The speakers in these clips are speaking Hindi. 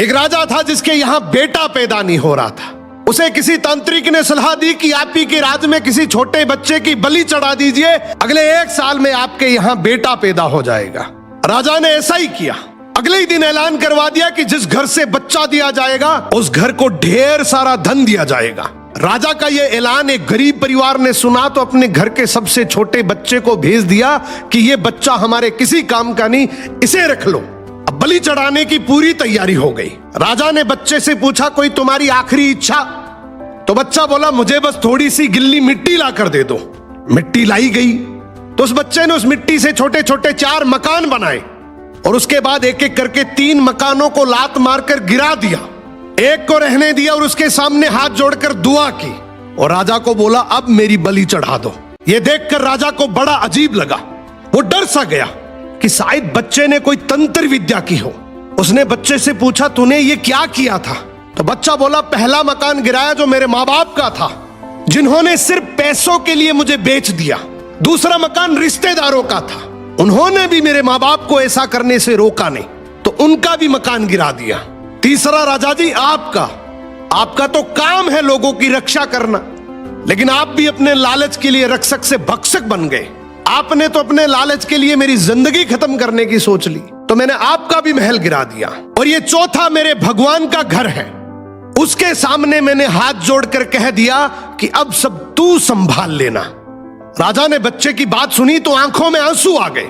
एक राजा था जिसके यहां बेटा पैदा नहीं हो रहा था। उसे किसी तांत्रिक ने सलाह दी कि आप ही के राज्य में किसी छोटे बच्चे की बलि चढ़ा दीजिए, अगले 1 साल में आपके यहां बेटा पैदा हो जाएगा। राजा ने ऐसा ही किया। अगले ही दिन ऐलान करवा दिया कि जिस घर से बच्चा दिया जाएगा उस घर को ढेर सारा धन दिया जाएगा। राजा का यह ऐलान एक गरीब परिवार ने सुना तो अपने घर के सबसे छोटे बच्चे को भेज दिया कि यह बच्चा हमारे किसी काम का नहीं, इसे रख लो। अब बलि चढ़ाने की पूरी तैयारी हो गई। राजा ने बच्चे से पूछा, कोई तुम्हारी आखिरी इच्छा? तो बच्चा बोला, मुझे बस थोड़ी सी गिल्ली मिट्टी ला कर दे दो। मिट्टी लाई गई तो उस बच्चे ने उस मिट्टी से छोटे छोटे 4 मकान बनाए और उसके बाद एक एक करके 3 मकानों को लात मारकर गिरा दिया, एक को रहने दिया और उसके सामने हाथ जोड़कर दुआ की और राजा को बोला, अब मेरी बलि चढ़ा दो। यह देखकर राजा को बड़ा अजीब लगा। वो डर सा गया कि शायद बच्चे ने कोई तंत्र विद्या की हो। उसने बच्चे से पूछा, तूने ये क्या किया था? तो बच्चा बोला, पहला मकान गिराया जो मेरे माँ बाप का था, जिन्होंने सिर्फ पैसों के लिए मुझे बेच दिया। दूसरा मकान रिश्तेदारों का था, उन्होंने भी मेरे माँ बाप को ऐसा करने से रोका नहीं, तो उनका भी मकान गिरा दिया। तीसरा राजा जी आपका तो काम है लोगों की रक्षा करना, लेकिन आप भी अपने लालच के लिए रक्षक से भक्षक बन गए। आपने तो अपने लालच के लिए मेरी जिंदगी खत्म करने की सोच ली, तो मैंने आपका भी महल गिरा दिया। और ये चौथा मेरे भगवान का घर है, उसके सामने मैंने हाथ जोड़कर कह दिया कि अब सब तू संभाल लेना। राजा ने बच्चे की बात सुनी तो आंखों में आंसू आ गए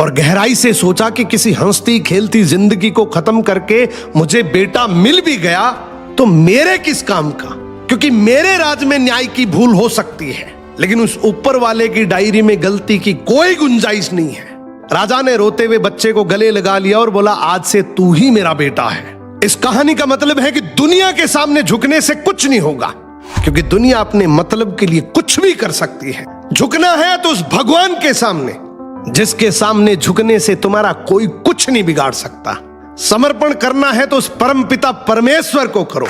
और गहराई से सोचा कि किसी हंसती खेलती जिंदगी को खत्म करके मुझे बेटा मिल भी गया तो मेरे किस काम का, क्योंकि मेरे राज में न्याय की भूल हो सकती है लेकिन उस ऊपर वाले की डायरी में गलती की कोई गुंजाइश नहीं है। राजा ने रोते हुए बच्चे को गले लगा लिया और बोला, आज से तू ही मेरा बेटा है। इस कहानी का मतलब है कि दुनिया के सामने झुकने से कुछ नहीं होगा, क्योंकि दुनिया अपने मतलब के लिए कुछ भी कर सकती है। झुकना है तो उस भगवान के सामने, जिसके सामने झुकने से तुम्हारा कोई कुछ नहीं बिगाड़ सकता। समर्पण करना है तो उस परमपिता परमेश्वर को करो।